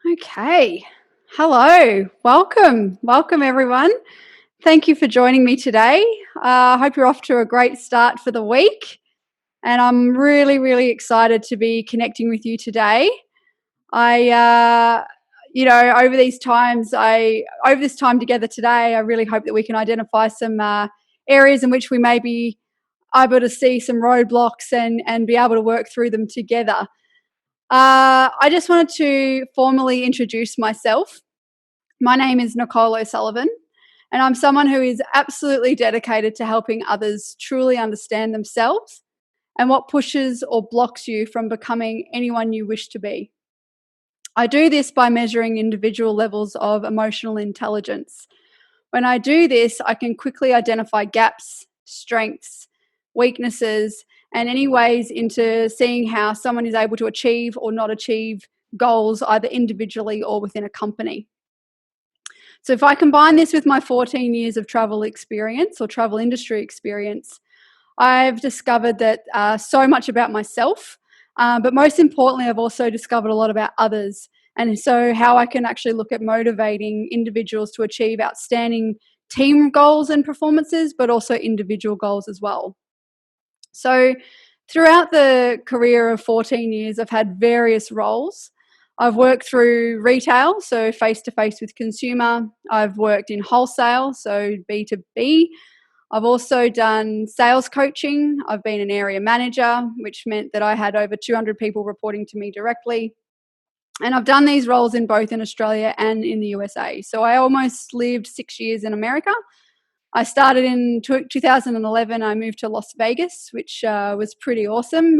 Okay. Hello. Welcome everyone. Thank you for joining me today. I hope you're off to a great start for the week. And I'm really excited to be connecting with you today. I, over this time together today, I really hope that we can identify some areas in which we may be able to see some roadblocks and be able to work through them together. I just wanted to formally introduce myself. My name is Nicole O'Sullivan, and I'm someone who is absolutely dedicated to helping others truly understand themselves and what pushes or blocks you from becoming anyone you wish to be. I do this by measuring individual levels of emotional intelligence. When I do this, I can quickly identify gaps, strengths, weaknesses, and any ways into seeing how someone is able to achieve or not achieve goals either individually or within a company. So if I combine this with my 14 years of travel experience or travel industry experience, I've discovered that so much about myself, but most importantly, I've also discovered a lot about others. And so how I can actually look at motivating individuals to achieve outstanding team goals and performances, but also individual goals as well. So throughout the career of 14 years, I've had various roles. I've worked through retail, so face-to-face with consumer. I've worked in wholesale, so B2B. I've also done sales coaching. I've been an area manager, which meant that I had over 200 people reporting to me directly. And I've done these roles in both in Australia and in the USA. So I almost lived 6 years in America. I started in 2011. I moved to Las Vegas, which was pretty awesome.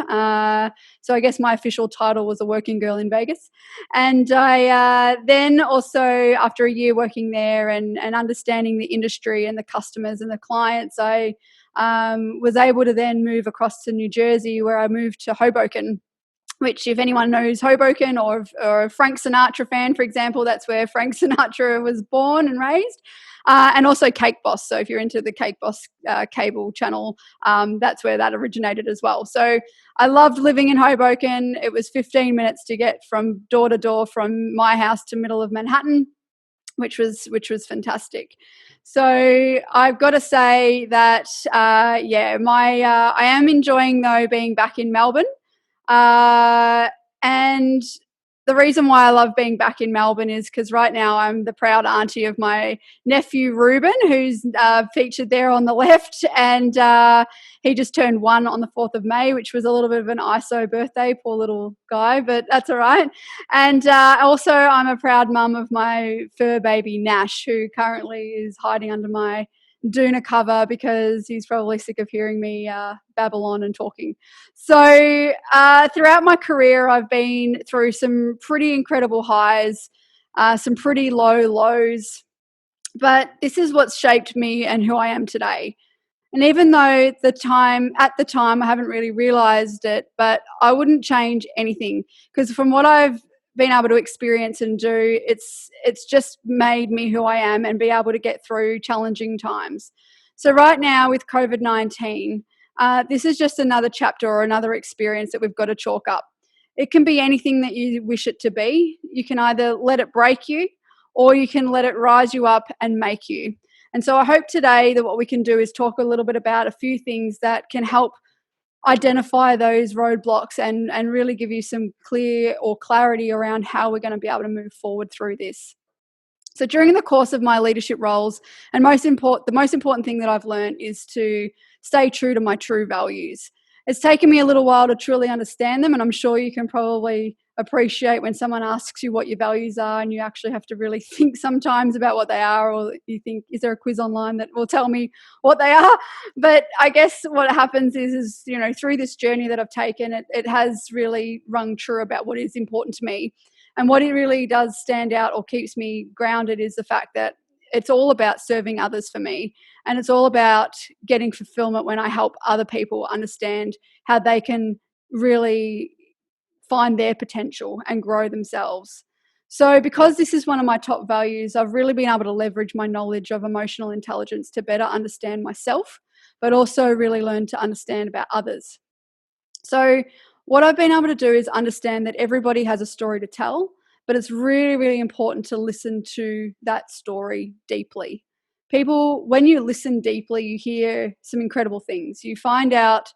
So I guess my official title was a working girl in Vegas. And I then also, after a year working there and understanding the industry and the customers and the clients, I was able to then move across to New Jersey, where I moved to Hoboken, which, if anyone knows Hoboken or a Frank Sinatra fan, for example, that's where Frank Sinatra was born and raised. And also Cake Boss. So if you're into the Cake Boss cable channel, that's where that originated as well. So I loved living in Hoboken. It was 15 minutes to get from door to door from my house to middle of Manhattan, which was fantastic. So I've got to say that, I am enjoying, though, being back in Melbourne. And the reason why I love being back in Melbourne is because right now I'm the proud auntie of my nephew Ruben, who's featured there on the left, and he just turned 1 on the 4th of May, which was a little bit of an ISO birthday, poor little guy, but that's all right. And also I'm a proud mum of my fur baby Nash, who currently is hiding under my Doona cover because he's probably sick of hearing me babble on and talking. So throughout my career, I've been through some pretty incredible highs, some pretty low lows, but this is what's shaped me and who I am today. And even though at the time I haven't really realized it, but I wouldn't change anything, because from what I've been able to experience and do, it's just made me who I am and be able to get through challenging times. So right now with COVID-19, this is just another chapter or another experience that we've got to chalk up. It can be anything that you wish it to be. You can either let it break you, or you can let it rise you up and make you. And so I hope today that what we can do is talk a little bit about a few things that can help identify those roadblocks and really give you some clarity around how we're going to be able to move forward through this. So during the course of my leadership roles, and the most important thing that I've learned is to stay true to my true values. It's taken me a little while to truly understand them, and I'm sure you can probably appreciate when someone asks you what your values are and you actually have to really think sometimes about what they are, or you think, is there a quiz online that will tell me what they are? But I guess what happens is through this journey that I've taken, it has really rung true about what is important to me. And what it really does stand out or keeps me grounded is the fact that it's all about serving others for me. And it's all about getting fulfillment when I help other people understand how they can really find their potential and grow themselves. So because this is one of my top values, I've really been able to leverage my knowledge of emotional intelligence to better understand myself, but also really learn to understand about others. So what I've been able to do is understand that everybody has a story to tell, but it's really, really important to listen to that story deeply. People, when you listen deeply, you hear some incredible things. You find out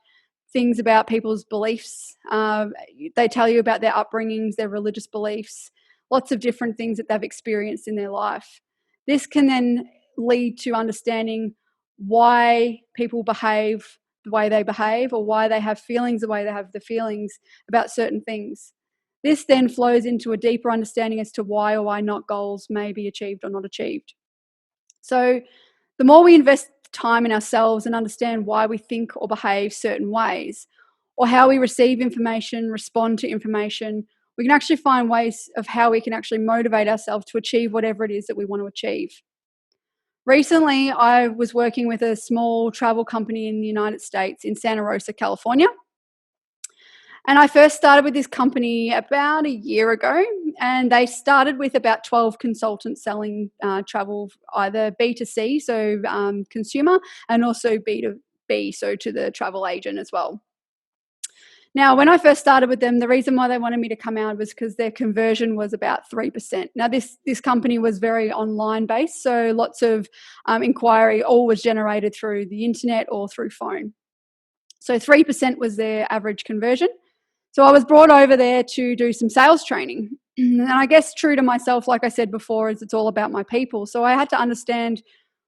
things about people's beliefs. They tell you about their upbringings, their religious beliefs, lots of different things that they've experienced in their life. This can then lead to understanding why people behave the way they behave, or why they have feelings the way they have the feelings about certain things. This then flows into a deeper understanding as to why or why not goals may be achieved or not achieved. So the more we invest time in ourselves and understand why we think or behave certain ways, or how we receive information, respond to information, we can actually find ways of how we can actually motivate ourselves to achieve whatever it is that we want to achieve. Recently, I was working with a small travel company in the United States in Santa Rosa, California. And I first started with this company about a year ago, and they started with about 12 consultants selling travel, either B2C, so consumer, and also B2B, so to the travel agent as well. Now, when I first started with them, the reason why they wanted me to come out was because their conversion was about 3%. Now, this company was very online based, so lots of inquiry all was generated through the internet or through phone. So 3% was their average conversion. So I was brought over there to do some sales training. And I guess true to myself, like I said before, is it's all about my people. So I had to understand,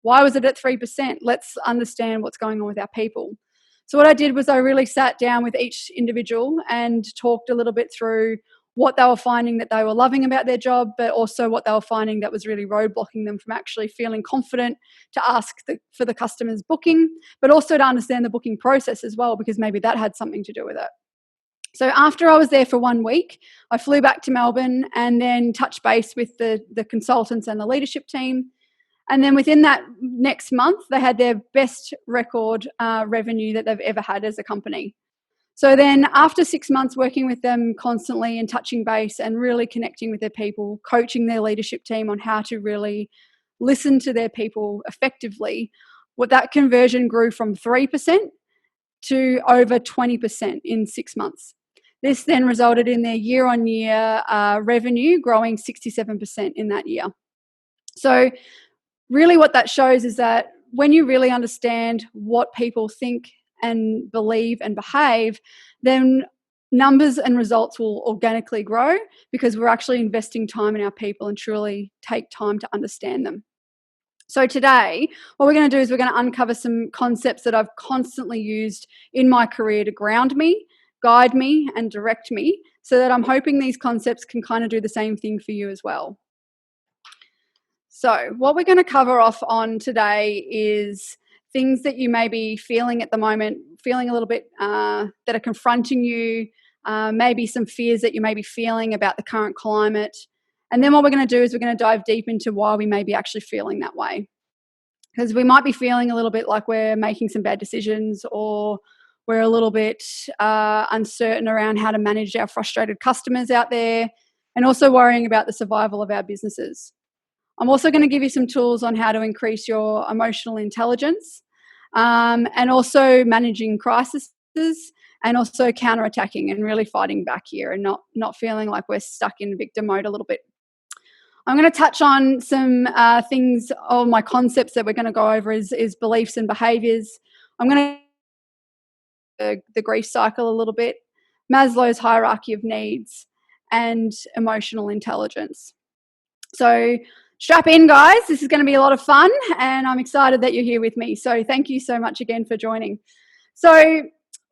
why was it at 3%? Let's understand what's going on with our people. So what I did was I really sat down with each individual and talked a little bit through what they were finding that they were loving about their job, but also what they were finding that was really roadblocking them from actually feeling confident to ask for the customer's booking, but also to understand the booking process as well, because maybe that had something to do with it. So after I was there for 1 week, I flew back to Melbourne and then touched base with the consultants and the leadership team. And then within that next month, they had their best record revenue that they've ever had as a company. So then after 6 months working with them constantly and touching base and really connecting with their people, coaching their leadership team on how to really listen to their people effectively, what that conversion grew from 3% to over 20% in 6 months. This then resulted in their year-on-year revenue growing 67% in that year. So really what that shows is that when you really understand what people think and believe and behave, then numbers and results will organically grow, because we're actually investing time in our people and truly take time to understand them. So today, what we're going to do is we're going to uncover some concepts that I've constantly used in my career to ground me, guide me, and direct me, so that I'm hoping these concepts can kind of do the same thing for you as well. So what we're going to cover off on today is things that you may be feeling at the moment, feeling a little bit that are confronting you, maybe some fears that you may be feeling about the current climate. And then what we're going to do is we're going to dive deep into why we may be actually feeling that way. Because we might be feeling a little bit like we're making some bad decisions, or we're a little bit uncertain around how to manage our frustrated customers out there, and also worrying about the survival of our businesses. I'm also going to give you some tools on how to increase your emotional intelligence, and also managing crises, and also counterattacking and really fighting back here, and not feeling like we're stuck in victim mode a little bit. I'm going to touch on some things, or my concepts that we're going to go over is beliefs and behaviours. I'm going to the grief cycle a little bit, Maslow's Hierarchy of Needs, and emotional intelligence. So strap in, guys. This is going to be a lot of fun, and I'm excited that you're here with me. So thank you so much again for joining. So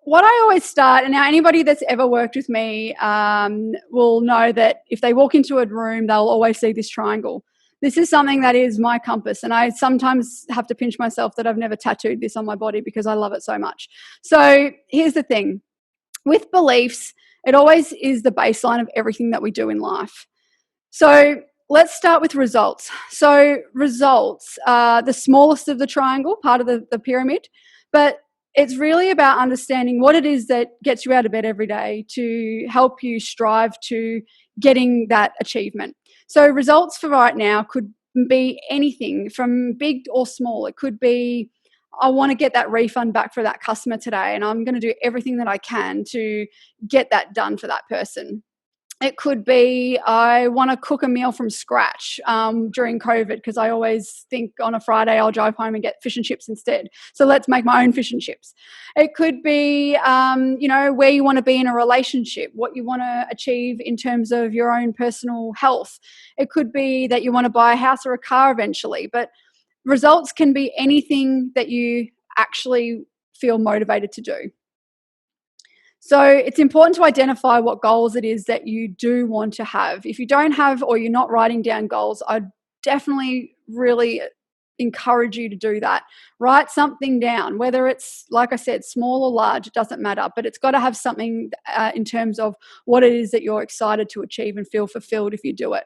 what I always start, and now anybody that's ever worked with me will know that if they walk into a room, they'll always see this triangle. This is something that is my compass, and I sometimes have to pinch myself that I've never tattooed this on my body because I love it so much. So here's the thing. With beliefs, it always is the baseline of everything that we do in life. So let's start with results. So results are the smallest of the triangle, part of the pyramid, but it's really about understanding what it is that gets you out of bed every day to help you strive to getting that achievement. So results for right now could be anything from big or small. It could be I want to get that refund back for that customer today, and I'm going to do everything that I can to get that done for that person. It could be I want to cook a meal from scratch during COVID, because I always think on a Friday I'll drive home and get fish and chips instead. So let's make my own fish and chips. It could be, where you want to be in a relationship, what you want to achieve in terms of your own personal health. It could be that you want to buy a house or a car eventually. But results can be anything that you actually feel motivated to do. So it's important to identify what goals it is that you do want to have. If you don't have, or you're not writing down goals, I'd definitely really encourage you to do that. Write something down, whether it's, like I said, small or large, it doesn't matter, but it's got to have something in terms of what it is that you're excited to achieve and feel fulfilled if you do it.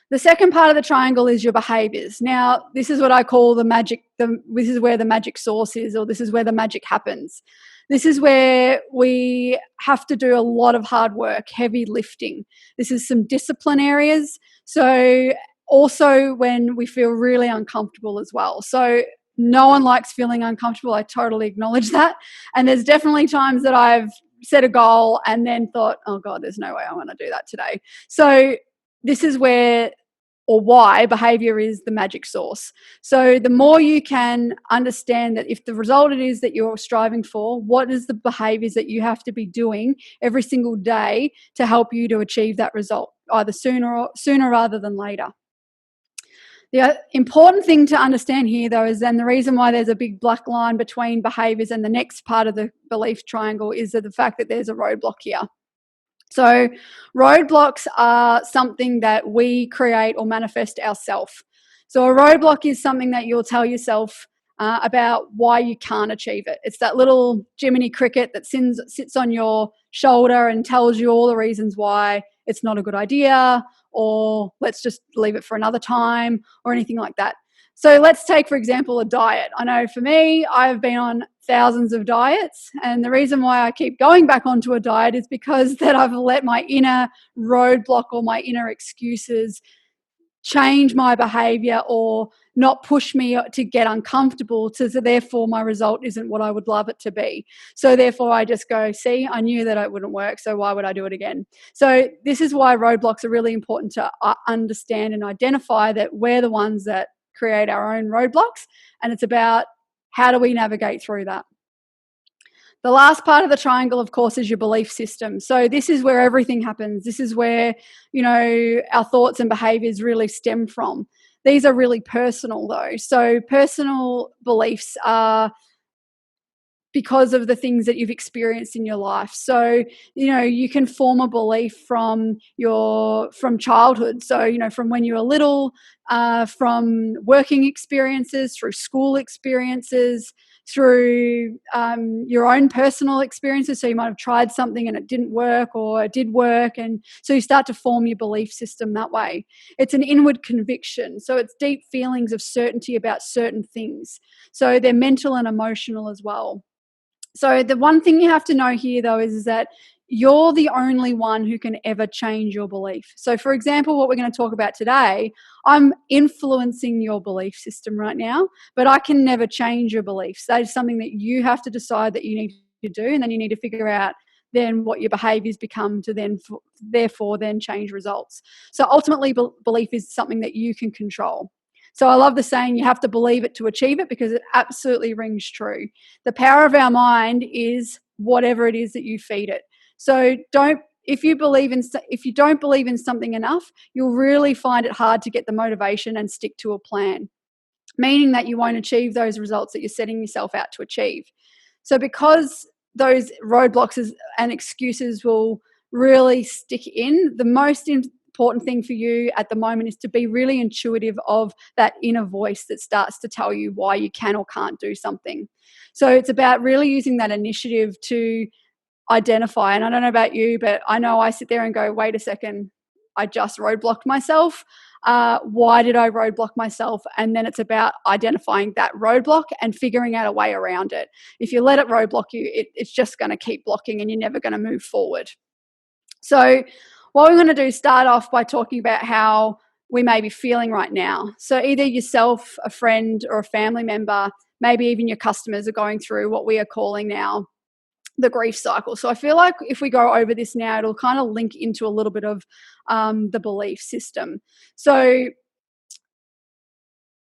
The second part of the triangle is your behaviors. Now, this is what I call the magic, this is where the magic source is, or this is where the magic happens. This is where we have to do a lot of hard work, heavy lifting. This is some discipline areas. So also when we feel really uncomfortable as well. So no one likes feeling uncomfortable. I totally acknowledge that. And there's definitely times that I've set a goal and then thought, oh God, there's no way I want to do that today. So this is where, or why, behavior is the magic source. So the more you can understand that if the result it is that you're striving for, what is the behaviors that you have to be doing every single day to help you to achieve that result, either sooner rather than later. The important thing to understand here, though, is then the reason why there's a big black line between behaviors and the next part of the belief triangle is that the fact that there's a roadblock here. So roadblocks are something that we create or manifest ourselves. So a roadblock is something that you'll tell yourself about why you can't achieve it. It's that little Jiminy Cricket that sits on your shoulder and tells you all the reasons why it's not a good idea, or let's just leave it for another time, or anything like that. So let's take, for example, a diet. I know for me, I've been on thousands of diets, and the reason why I keep going back onto a diet is because that I've let my inner roadblock or my inner excuses change my behavior or not push me to get uncomfortable, so therefore my result isn't what I would love it to be. So therefore I just go, see, I knew that it wouldn't work, so why would I do it again? So this is why roadblocks are really important to understand and identify that we're the ones that create our own roadblocks, and it's about how do we navigate through that. The last part of the triangle, of course, is your belief system. So this is where everything happens. This is where, our thoughts and behaviors really stem from. These are really personal, though. So personal beliefs are because of the things that you've experienced in your life. So, you can form a belief from childhood. So, from when you were little, from working experiences, through school experiences, through your own personal experiences. So you might have tried something and it didn't work, or it did work. And so you start to form your belief system that way. It's an inward conviction. So it's deep feelings of certainty about certain things. So they're mental and emotional as well. So the one thing you have to know here, though, is that you're the only one who can ever change your belief. So, for example, what we're going to talk about today, I'm influencing your belief system right now, but I can never change your beliefs. That is something that you have to decide that you need to do, and then you need to figure out then what your behaviors become to then therefore then change results. So ultimately, belief is something that you can control. So I love the saying, you have to believe it to achieve it, because it absolutely rings true. The power of our mind is whatever it is that you feed it. So if you don't believe in something enough, you'll really find it hard to get the motivation and stick to a plan, meaning that you won't achieve those results that you're setting yourself out to achieve. So because those roadblocks and excuses will really stick in, the most important thing for you at the moment is to be really intuitive of that inner voice that starts to tell you why you can or can't do something. So it's about really using that initiative to identify. And I don't know about you, but I know I sit there and go, wait a second, I just roadblocked myself. Why did I roadblock myself? And then it's about identifying that roadblock and figuring out a way around it. If you let it roadblock you, it's just going to keep blocking and you're never going to move forward. So what we're going to do is start off by talking about how we may be feeling right now. So either yourself, a friend, or a family member maybe even your customers are going through what we are calling now the grief cycle. So I feel like if we go over this now, it'll kind of link into a little bit of the belief system. So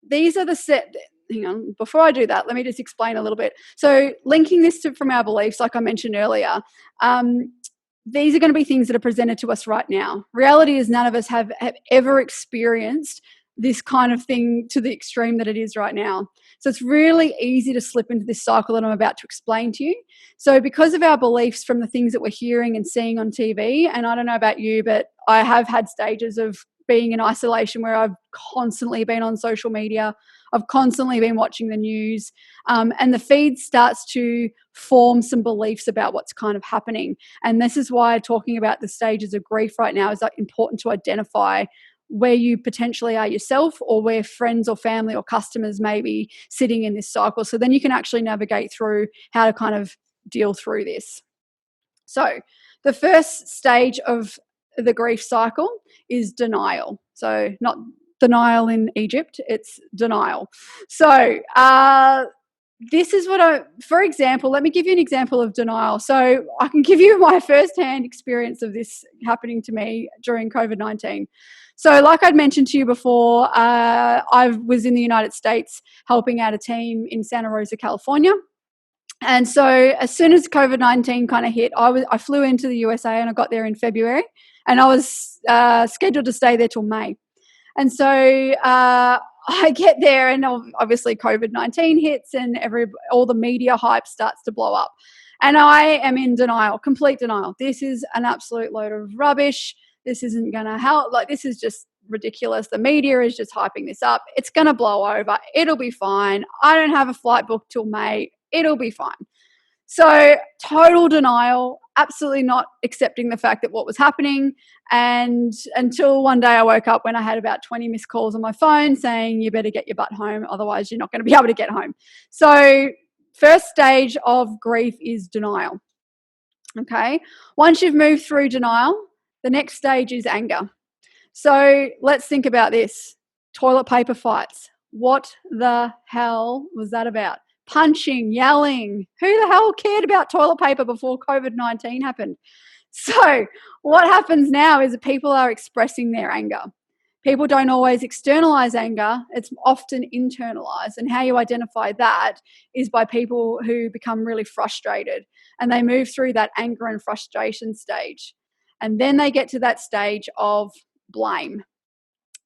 these are the set. Hang on, before I do that, let me just explain a little bit. So linking this to from our beliefs, like I mentioned earlier, these are going to be things that are presented to us right now. Reality is none of us have ever experienced this kind of thing to the extreme that it is right now. So it's really easy to slip into this cycle that I'm about to explain to you. So because of our beliefs from the things that we're hearing and seeing on TV, and I don't know about you, but I have had stages of being in isolation where I've constantly been on social media, I've constantly been watching the news, and the feed starts to form some beliefs about what's kind of happening. And this is why talking about the stages of grief right now is important to identify where you potentially are yourself, or where friends or family or customers may be sitting in this cycle. So then you can actually navigate through how to kind of deal through this. So the first stage of the grief cycle is denial. So not denial in Egypt, it's denial. So this is for example, let me give you an example of denial. So I can give you my firsthand experience of this happening to me during COVID-19. So like I'd mentioned to you before, I was in the United States helping out a team in Santa Rosa, California. And so as soon as COVID-19 kind of hit, I flew into the USA and I got there in February, and I was scheduled to stay there till May. And so I get there, and obviously COVID-19 hits, and all the media hype starts to blow up. And I am in denial, complete denial. This is an absolute load of rubbish. This isn't going to help. Like, this is just ridiculous. The media is just hyping this up. It's going to blow over. It'll be fine. I don't have a flight booked till May. It'll be fine. So total denial, absolutely not accepting the fact that what was happening. And until one day I woke up when I had about 20 missed calls on my phone saying, you better get your butt home, otherwise you're not going to be able to get home. So first stage of grief is denial. Okay. Once you've moved through denial, the next stage is anger. So let's think about this. Toilet paper fights. What the hell was that about? Punching, yelling. Who the hell cared about toilet paper before COVID-19 happened? So what happens now is that people are expressing their anger. People don't always externalize anger. It's often internalized. And how you identify that is by people who become really frustrated, and they move through that anger and frustration stage. And then they get to that stage of blame.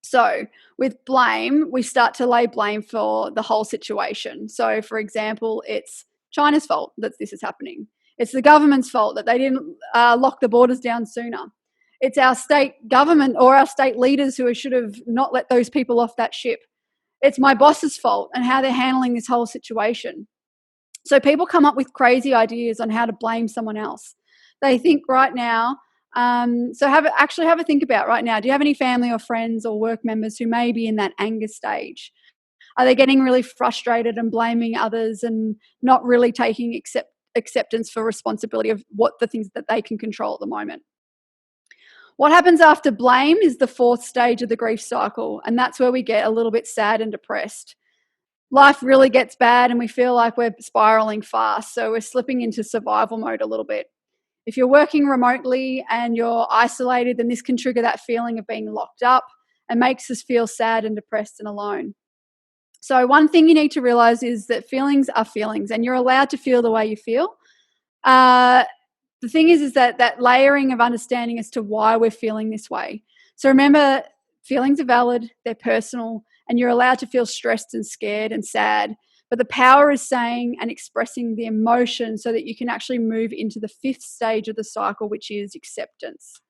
So with blame, we start to lay blame for the whole situation. So for example, it's China's fault that this is happening. It's the government's fault that they didn't lock the borders down sooner. It's our state government or our state leaders who should have not let those people off that ship. It's my boss's fault and how they're handling this whole situation. So people come up with crazy ideas on how to blame someone else. They think right now, so have a think about right now. Do you have any family or friends or work members who may be in that anger stage? Are they getting really frustrated and blaming others and not really taking acceptance for responsibility of what the things that they can control at the moment? What happens after blame is the fourth stage of the grief cycle, and that's where we get a little bit sad and depressed. Life really gets bad and we feel like we're spiraling fast, so we're slipping into survival mode a little bit. If you're working remotely and you're isolated, then this can trigger that feeling of being locked up and makes us feel sad and depressed and alone. So one thing you need to realize is that feelings are feelings, and you're allowed to feel the way you feel. The thing is that layering of understanding as to why we're feeling this way. So remember, feelings are valid, they're personal, and you're allowed to feel stressed and scared and sad. But the power is saying and expressing the emotion so that you can actually move into the fifth stage of the cycle, which is acceptance.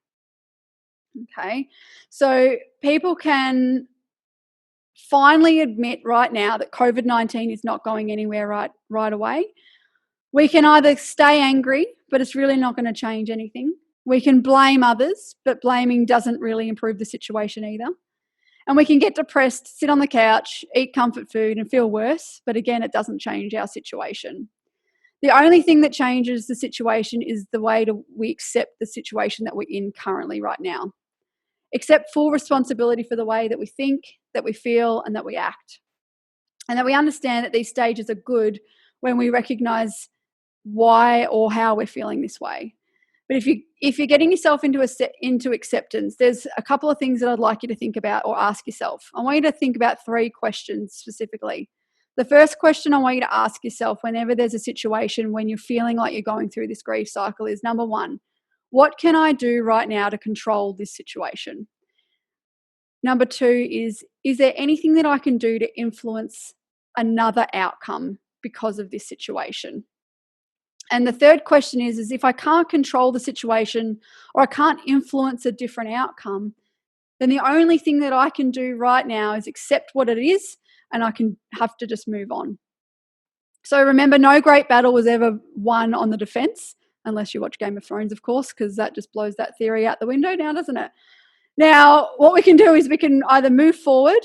Okay, so people can finally admit right now that COVID-19 is not going anywhere right away. We can either stay angry, but it's really not going to change anything. We can blame others, but blaming doesn't really improve the situation either. And we can get depressed, sit on the couch, eat comfort food and feel worse, but again, it doesn't change our situation. The only thing that changes the situation is the way we accept the situation that we're in currently right now. Accept full responsibility for the way that we think, that we feel, and that we act. and that we understand that these stages are good when we recognize why or how we're feeling this way. But if you're getting yourself into acceptance, there's a couple of things that I'd like you to think about or ask yourself. I want you to think about 3 questions specifically. The first question I want you to ask yourself whenever there's a situation when you're feeling like you're going through this grief cycle is, number 1, what can I do right now to control this situation? Number 2 is there anything that I can do to influence another outcome because of this situation? And the third question is if I can't control the situation or I can't influence a different outcome, then the only thing that I can do right now is accept what it is, and I can have to just move on. So remember, no great battle was ever won on the defense, unless you watch Game of Thrones, of course, because that just blows that theory out the window now, doesn't it? Now, what we can do is we can either move forward,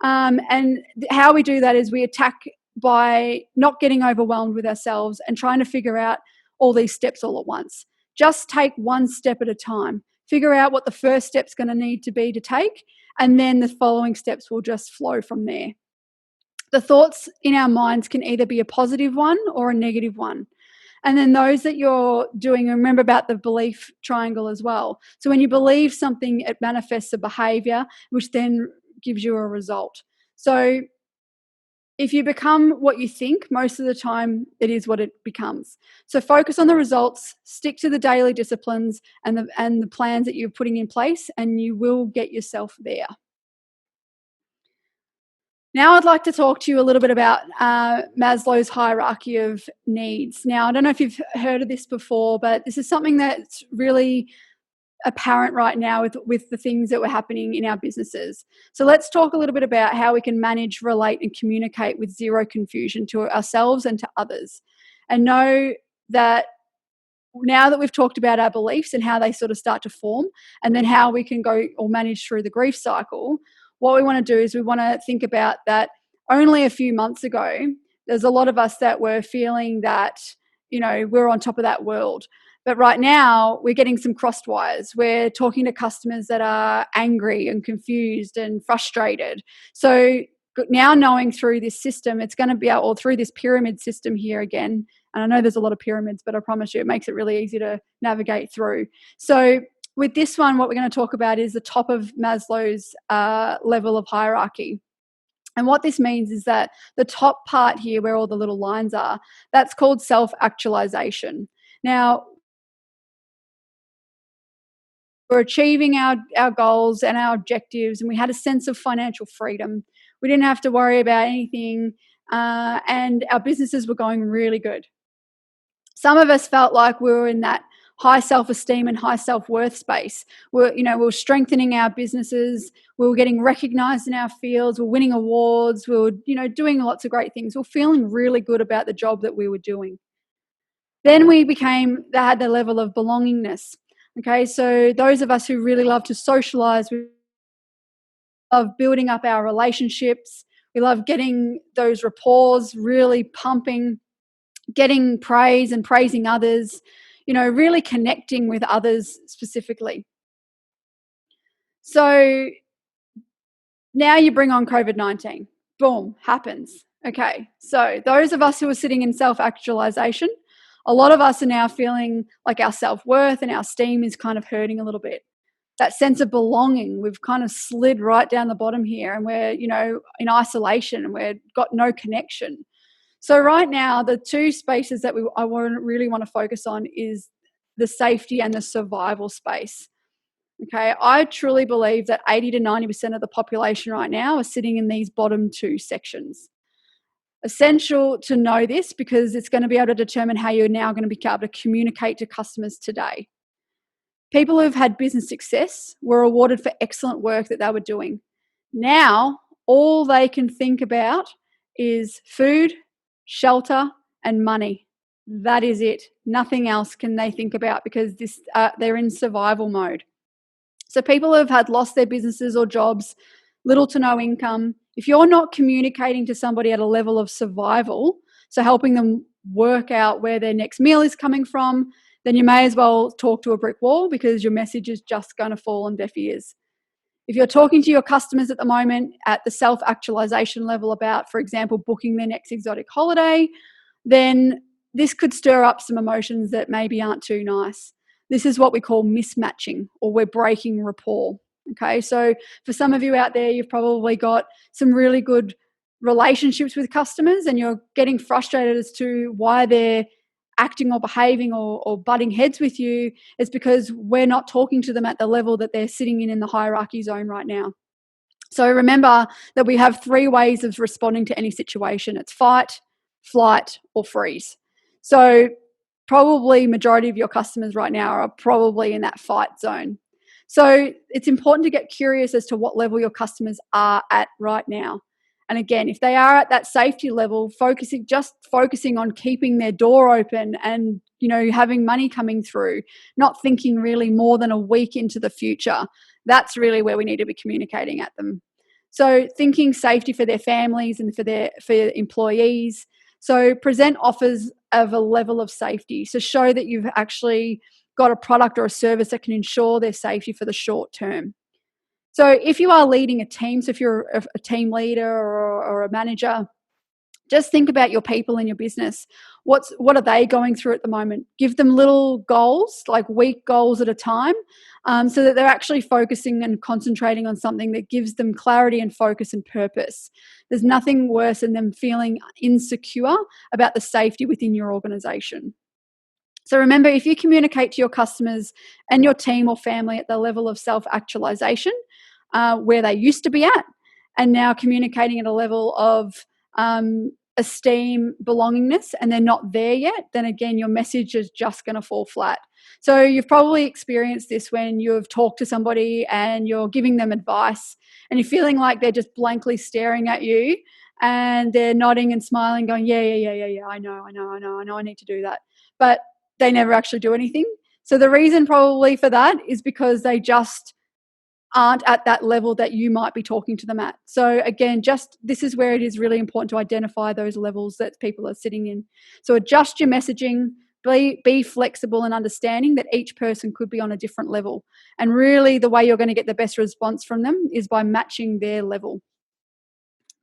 and how we do that is we attack by not getting overwhelmed with ourselves and trying to figure out all these steps all at once. Just take one step at a time. Figure out what the first step's going to need to be to take, and then the following steps will just flow from there. The thoughts in our minds can either be a positive one or a negative one. And then those that you're doing, remember about the belief triangle as well. So when you believe something, it manifests a behavior, which then gives you a result. So if you become what you think, most of the time it is what it becomes. So focus on the results, stick to the daily disciplines and the plans that you're putting in place, and you will get yourself there. Now I'd like to talk to you a little bit about Maslow's hierarchy of needs. Now, I don't know if you've heard of this before, but this is something that's really apparent right now with the things that were happening in our businesses. So let's talk a little bit about how we can manage, relate, and communicate with zero confusion to ourselves and to others. And know that now that we've talked about our beliefs and how they sort of start to form, and then how we can go or manage through the grief cycle, what we want to do is we want to think about that only a few months ago, there's a lot of us that were feeling that, we're on top of that world. But right now, we're getting some crossed wires. We're talking to customers that are angry and confused and frustrated. So now knowing through this system, it's going to be or through this pyramid system here again, and I know there's a lot of pyramids, but I promise you it makes it really easy to navigate through. So with this one, what we're going to talk about is the top of Maslow's level of hierarchy. And what this means is that the top part here, where all the little lines are, that's called self-actualization. Now, we're achieving our goals and our objectives, and we had a sense of financial freedom. We didn't have to worry about anything, and our businesses were going really good. Some of us felt like we were in that high self-esteem and high self-worth space. We were strengthening our businesses. We were getting recognized in our fields. We were winning awards. We were, doing lots of great things. We were feeling really good about the job that we were doing. Then they had the level of belongingness. Okay, so those of us who really love to socialize, we love building up our relationships. We love getting those rapports really pumping, getting praise and praising others, really connecting with others specifically. So now you bring on COVID-19. Boom, happens. Okay, so those of us who are sitting in self-actualization, a lot of us are now feeling like our self-worth and our esteem is kind of hurting a little bit. That sense of belonging, we've kind of slid right down the bottom here, and we're, in isolation, and we've got no connection. So right now, the two spaces that I really want to focus on is the safety and the survival space. Okay, I truly believe that 80 to 90% of the population right now are sitting in these bottom two sections. Essential to know this because it's going to be able to determine how you're now going to be able to communicate to customers today. People who've had business success were awarded for excellent work that they were doing. Now, all they can think about is food, shelter, and money. That is it. Nothing else can they think about because they're in survival mode. So people who have lost their businesses or jobs, little to no income, if you're not communicating to somebody at a level of survival, so helping them work out where their next meal is coming from, then you may as well talk to a brick wall because your message is just going to fall on deaf ears. If you're talking to your customers at the moment at the self-actualization level about, for example, booking their next exotic holiday, then this could stir up some emotions that maybe aren't too nice. This is what we call mismatching, or we're breaking rapport. Okay, so for some of you out there, you've probably got some really good relationships with customers and you're getting frustrated as to why they're acting or behaving or butting heads with you. Is because we're not talking to them at the level that they're sitting in the hierarchy zone right now. So remember that we have 3 ways of responding to any situation. It's fight, flight, or freeze. So probably majority of your customers right now are probably in that fight zone. So it's important to get curious as to what level your customers are at right now. And again, if they are at that safety level, focusing on keeping their door open and, having money coming through, not thinking really more than a week into the future, that's really where we need to be communicating at them. So thinking safety for their families and for their employees. So present offers of a level of safety. So show that you've actually got a product or a service that can ensure their safety for the short term. So if you are leading a team, so if you're a team leader or a manager, just think about your people in your business. What are they going through at the moment? Give them little goals, like week goals at a time, so that they're actually focusing and concentrating on something that gives them clarity and focus and purpose. There's nothing worse than them feeling insecure about the safety within your organization. So remember, if you communicate to your customers and your team or family at the level of self-actualization, where they used to be at, and now communicating at a level of esteem, belongingness, and they're not there yet, then again, your message is just going to fall flat. So you've probably experienced this when you've talked to somebody and you're giving them advice and you're feeling like they're just blankly staring at you and they're nodding and smiling, going, yeah, I know, I need to do that. But they never actually do anything. So the reason probably for that is because they just aren't at that level that you might be talking to them at. So again, this is where it is really important to identify those levels that people are sitting in. So adjust your messaging, be flexible and understanding that each person could be on a different level. And really the way you're going to get the best response from them is by matching their level.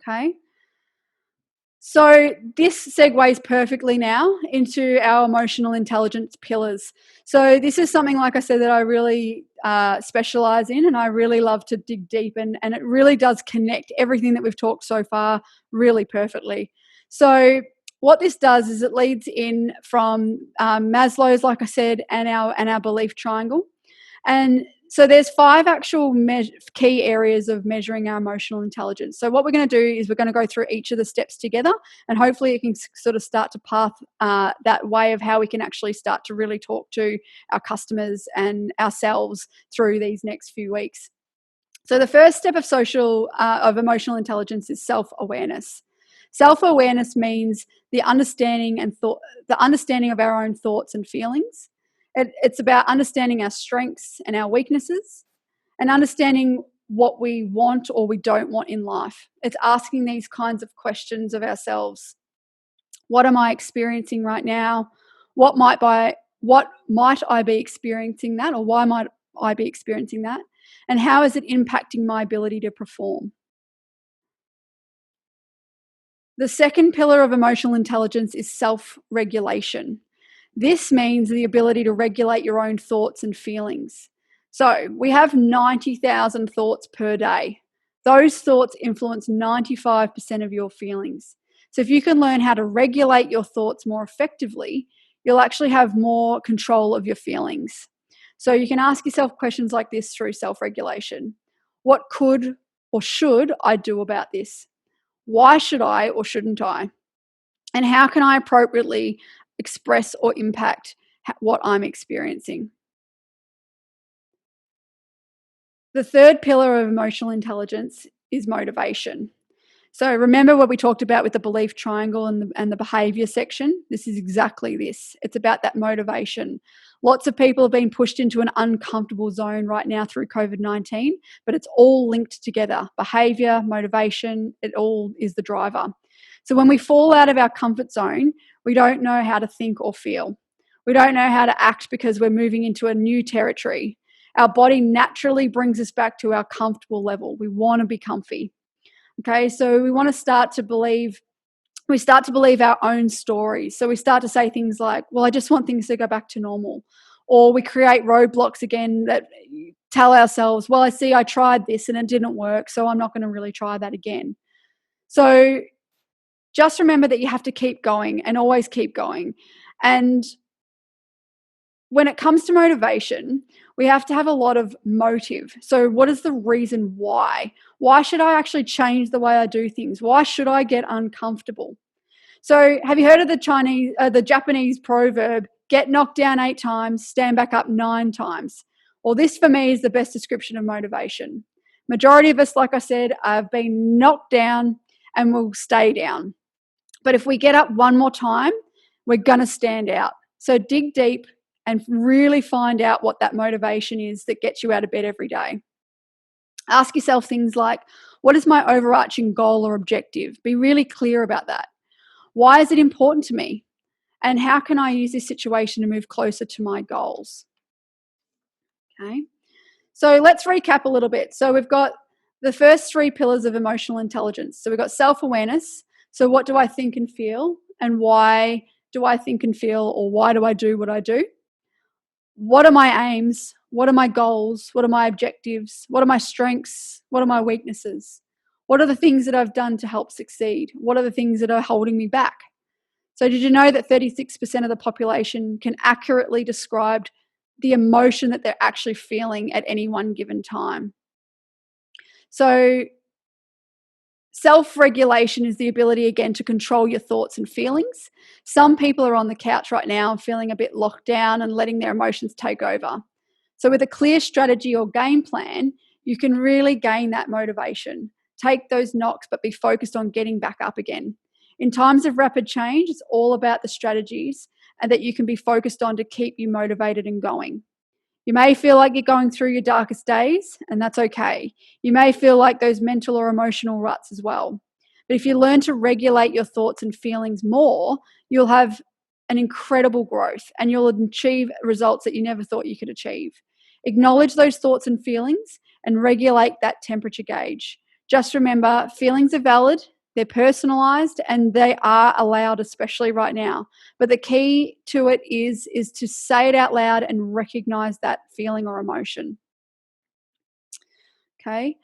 Okay. So this segues perfectly now into our emotional intelligence pillars. So this is something, like I said, that I really specialize in, and I really love to dig deep in, and it really does connect everything that we've talked so far really perfectly. So what this does is it leads in from Maslow's, like I said, and our belief triangle. And so there's 5 actual key areas of measuring our emotional intelligence. So what we're going to do is we're going to go through each of the steps together, and hopefully it can sort of start to path that way of how we can actually start to really talk to our customers and ourselves through these next few weeks. So the first step of emotional intelligence is self-awareness. Self-awareness means the understanding of our own thoughts and feelings. It's about understanding our strengths and our weaknesses and understanding what we want or we don't want in life. It's asking these kinds of questions of ourselves. What am I experiencing right now? What might I be experiencing that, or why might I be experiencing that? And how is it impacting my ability to perform? The second pillar of emotional intelligence is self-regulation. This means the ability to regulate your own thoughts and feelings. So we have 90,000 thoughts per day. Those thoughts influence 95% of your feelings. So if you can learn how to regulate your thoughts more effectively, you'll actually have more control of your feelings. So you can ask yourself questions like this through self-regulation. What could or should I do about this? Why should I or shouldn't I? And how can I appropriately express or impact what I'm experiencing? The third pillar of emotional intelligence is motivation. So remember what we talked about with the belief triangle and the behavior section? This is exactly this. It's about that motivation. Lots of people have been pushed into an uncomfortable zone right now through COVID-19, but it's all linked together. Behavior, motivation, it all is the driver. So when we fall out of our comfort zone, we don't know how to think or feel. We don't know how to act because we're moving into a new territory. our body naturally brings us back to our comfortable level. We want to be comfy. Okay, so we want to start to believe our own stories. So we start to say things like, well, I just want things to go back to normal. Or we create roadblocks again that tell ourselves, well, I tried this and it didn't work, so I'm not going to really try that again. So just remember that you have to keep going and always keep going. And when it comes to motivation, we have to have a lot of motive. So what is the reason why? Why should I actually change the way I do things? Why should I get uncomfortable? So have you heard of the Japanese proverb, get knocked down 8 times, stand back up 9 times? Well, this for me is the best description of motivation. Majority of us, like I said, have been knocked down and will stay down. But if we get up one more time, we're going to stand out. So dig deep and really find out what that motivation is that gets you out of bed every day. Ask yourself things like, what is my overarching goal or objective? Be really clear about that. Why is it important to me? And how can I use this situation to move closer to my goals? Okay. So let's recap a little bit. So we've got the first 3 pillars of emotional intelligence. So we've got self-awareness. So what do I think and feel? And why do I think and feel, or why do I do what I do? What are my aims? What are my goals? What are my objectives? What are my strengths? What are my weaknesses? What are the things that I've done to help succeed? What are the things that are holding me back? So did you know that 36% of the population can accurately describe the emotion that they're actually feeling at any one given time? So self-regulation is the ability, again, to control your thoughts and feelings. Some people are on the couch right now feeling a bit locked down and letting their emotions take over. So with a clear strategy or game plan, you can really gain that motivation. Take those knocks, but be focused on getting back up again. In times of rapid change, it's all about the strategies and that you can be focused on to keep you motivated and going. You may feel like you're going through your darkest days, and that's okay. You may feel like those mental or emotional ruts as well. But if you learn to regulate your thoughts and feelings more, you'll have an incredible growth and you'll achieve results that you never thought you could achieve. Acknowledge those thoughts and feelings and regulate that temperature gauge. Just remember, feelings are valid, they're personalized, and they are allowed, especially right now. But the key to it is to say it out loud and recognize that feeling or emotion. Okay.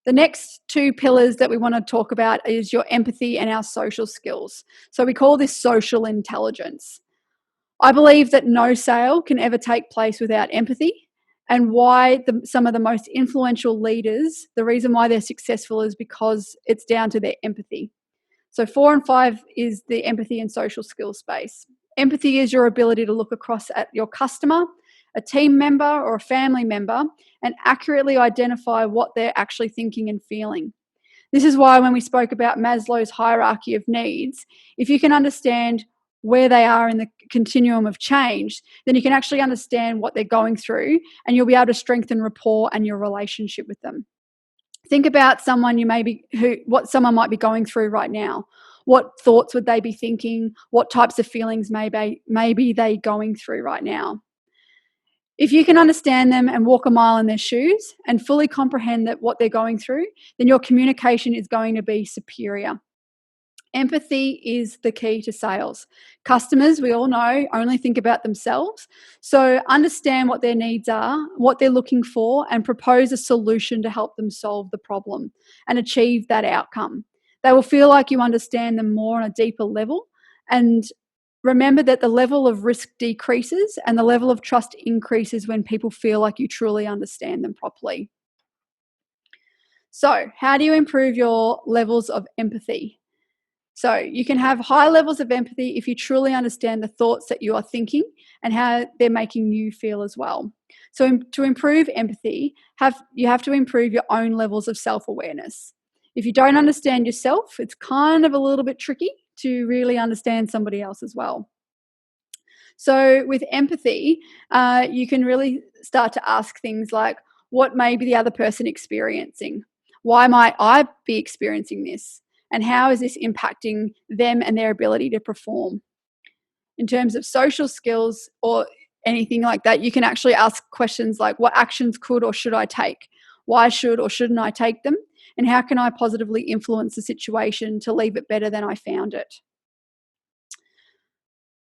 The next 2 pillars that we want to talk about is your empathy and our social skills. So we call this social intelligence. I believe that no sale can ever take place without empathy, and why some of the most influential leaders, the reason why they're successful is because it's down to their empathy. So 4 and 5 is the empathy and social skills space. Empathy is your ability to look across at your customer, a team member, or a family member and accurately identify what they're actually thinking and feeling. This is why when we spoke about Maslow's hierarchy of needs, if you can understand where they are in the continuum of change, then you can actually understand what they're going through and you'll be able to strengthen rapport and your relationship with them. Think about what someone might be going through right now. What thoughts would they be thinking? What types of feelings maybe they going through right now? If you can understand them and walk a mile in their shoes and fully comprehend that what they're going through, then your communication is going to be superior. Empathy is the key to sales. Customers, we all know, only think about themselves. So understand what their needs are, what they're looking for, and propose a solution to help them solve the problem and achieve that outcome. They will feel like you understand them more on a deeper level. And remember that the level of risk decreases and the level of trust increases when people feel like you truly understand them properly. So, how do you improve your levels of empathy? So you can have high levels of empathy if you truly understand the thoughts that you are thinking and how they're making you feel as well. So to improve empathy, you have to improve your own levels of self-awareness. If you don't understand yourself, it's kind of a little bit tricky to really understand somebody else as well. So with empathy, you can really start to ask things like, what may be the other person experiencing? Why might I be experiencing this? And how is this impacting them and their ability to perform? In terms of social skills, or anything like that, you can actually ask questions like, what actions could or should I take? Why should or shouldn't I take them? And how can I positively influence the situation to leave it better than I found it?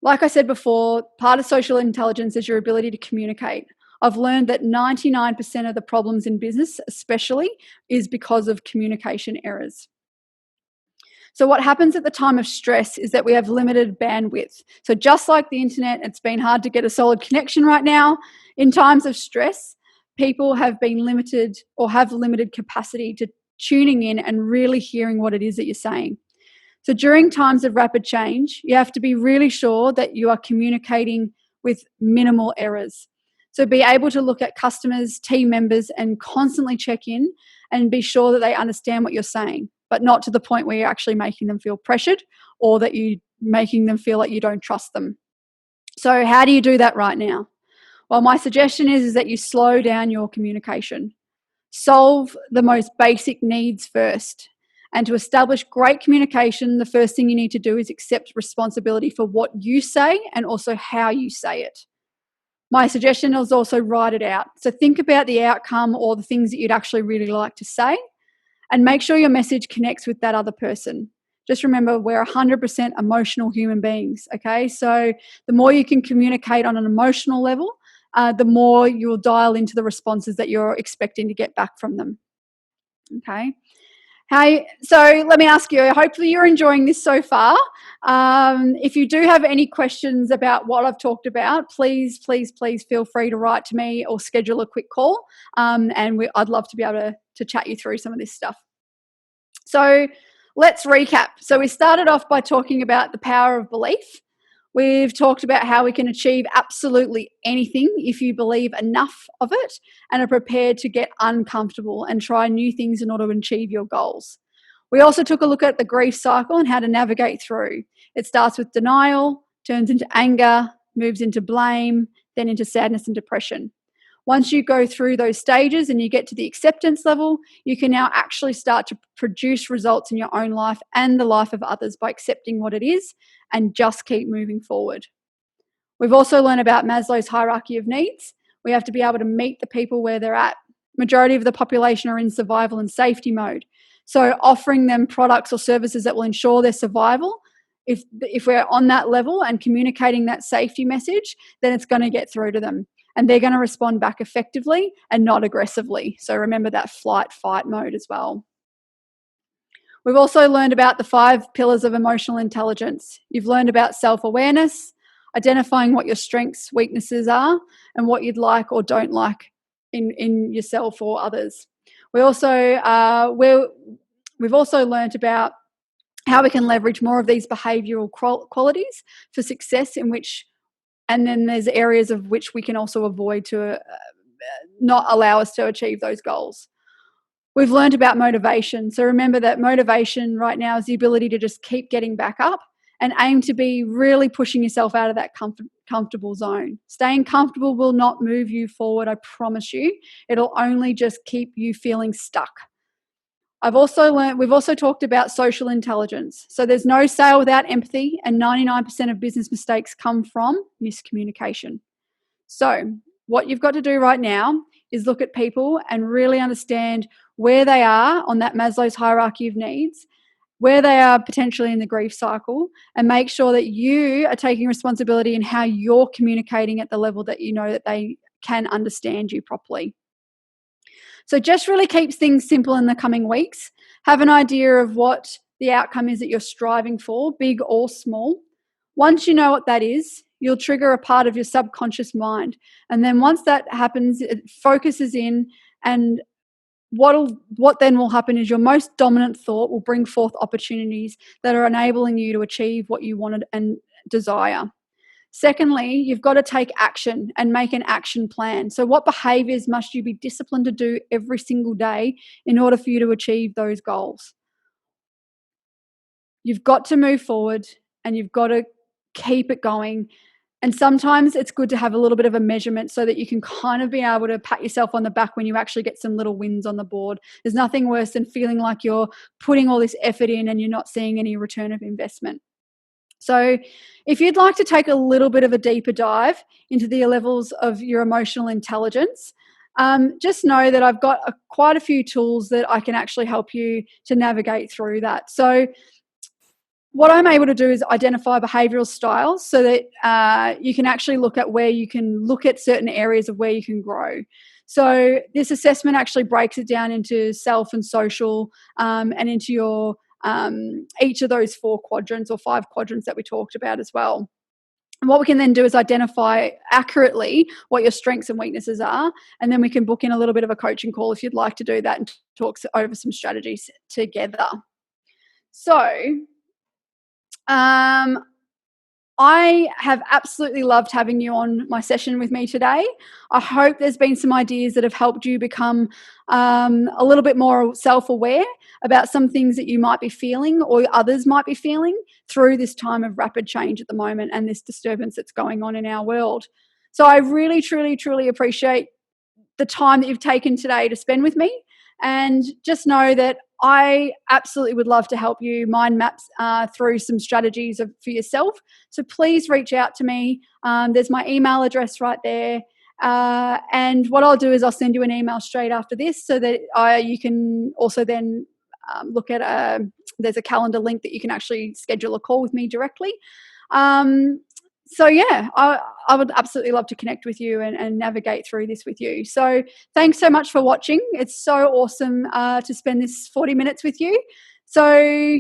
Like I said before, part of social intelligence is your ability to communicate. I've learned that 99% of the problems in business, especially, is because of communication errors. So, what happens at the time of stress is that we have limited bandwidth. So, just like the internet, it's been hard to get a solid connection right now. In times of stress, people have been limited or have limited capacity to tuning in and really hearing what it is that you're saying. So during times of rapid change, you have to be really sure that you are communicating with minimal errors. So be able to look at customers, team members, and constantly check in and be sure that they understand what you're saying, but not to the point where you're actually making them feel pressured or that you're making them feel like you don't trust them. So how do you do that right now? Well, my suggestion is that you slow down your communication. Solve the most basic needs first. And to establish great communication, the first thing you need to do is accept responsibility for what you say and also how you say it. My suggestion is also write it out. So think about the outcome or the things that you'd actually really like to say and make sure your message connects with that other person. Just remember, we're 100% emotional human beings, okay? So the more you can communicate on an emotional level, the more you'll dial into the responses that you're expecting to get back from them, okay? Hey, so let me ask you, hopefully you're enjoying this so far. If you do have any questions about what I've talked about, please feel free to write to me or schedule a quick call, and I'd love to be able to chat you through some of this stuff. So let's recap. So we started off by talking about the power of belief. We've talked about how we can achieve absolutely anything if you believe enough of it and are prepared to get uncomfortable and try new things in order to achieve your goals. We also took a look at the grief cycle and how to navigate through. It starts with denial, turns into anger, moves into blame, then into sadness and depression. Once you go through those stages and you get to the acceptance level, you can now actually start to produce results in your own life and the life of others by accepting what it is and just keep moving forward. We've also learned about Maslow's hierarchy of needs. We have to be able to meet the people where they're at. Majority of the population are in survival and safety mode. So offering them products or services that will ensure their survival, if we're on that level and communicating that safety message, then it's going to get through to them. And they're going to respond back effectively and not aggressively. So remember that flight-fight mode as well. We've also learned about the 5 pillars of emotional intelligence. You've learned about self-awareness, identifying what your strengths, weaknesses are, and what you'd like or don't like in yourself or others. We've also learned about how we can leverage more of these behavioural qualities for success and then there's areas of which we can also avoid to not allow us to achieve those goals. We've learned about motivation. So remember that motivation right now is the ability to just keep getting back up and aim to be really pushing yourself out of that comfortable zone. Staying comfortable will not move you forward, I promise you. It'll only just keep you feeling stuck. We've also talked about social intelligence. So there's no sale without empathy, and 99% of business mistakes come from miscommunication. So what you've got to do right now is look at people and really understand where they are on that Maslow's hierarchy of needs, where they are potentially in the grief cycle, and make sure that you are taking responsibility in how you're communicating at the level that you know that they can understand you properly. So just really keeps things simple in the coming weeks. Have an idea of what the outcome is that you're striving for, big or small. Once you know what that is, you'll trigger a part of your subconscious mind. And then once that happens, it focuses in, and what then will happen is your most dominant thought will bring forth opportunities that are enabling you to achieve what you wanted and desire. Secondly, you've got to take action and make an action plan. So what behaviours must you be disciplined to do every single day in order for you to achieve those goals? You've got to move forward and you've got to keep it going. And sometimes it's good to have a little bit of a measurement so that you can kind of be able to pat yourself on the back when you actually get some little wins on the board. There's nothing worse than feeling like you're putting all this effort in and you're not seeing any return of investment. So if you'd like to take a little bit of a deeper dive into the levels of your emotional intelligence, just know that I've got quite a few tools that I can actually help you to navigate through that. So what I'm able to do is identify behavioral styles so that you can actually look at where you can look at certain areas of where you can grow. So this assessment actually breaks it down into self and social, and into your each of those 4 quadrants or 5 quadrants that we talked about as well. And what we can then do is identify accurately what your strengths and weaknesses are, and then we can book in a little bit of a coaching call if you'd like to do that and talk over some strategies together. So um, I have absolutely loved having you on my session with me today. I hope there's been some ideas that have helped you become a little bit more self-aware about some things that you might be feeling or others might be feeling through this time of rapid change at the moment and this disturbance that's going on in our world. So I really, truly, truly appreciate the time that you've taken today to spend with me. And just know that I absolutely would love to help you mind maps through some strategies for yourself. So please reach out to me. There's my email address right there. And what I'll do is I'll send you an email straight after this so that you can also then look at there's a calendar link that you can actually schedule a call with me directly. So yeah, I would absolutely love to connect with you and navigate through this with you. So thanks so much for watching. It's so awesome to spend this 40 minutes with you. So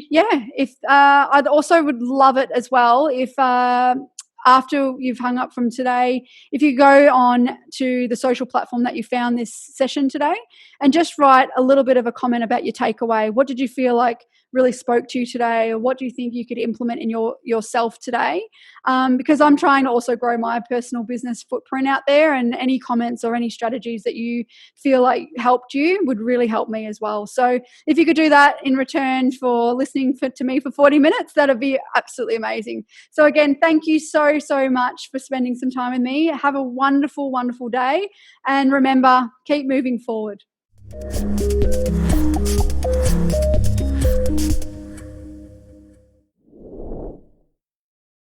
yeah, if I'd also would love it as well if after you've hung up from today, if you go on to the social platform that you found this session today and just write a little bit of a comment about your takeaway. What did you feel like really spoke to you today, or what do you think you could implement in yourself today? Because I'm trying to also grow my personal business footprint out there, and any comments or any strategies that you feel like helped you would really help me as well. So if you could do that in return for listening to me for 40 minutes, that'd be absolutely amazing. So again, thank you so, so much for spending some time with me. Have a wonderful, wonderful day. And remember, keep moving forward.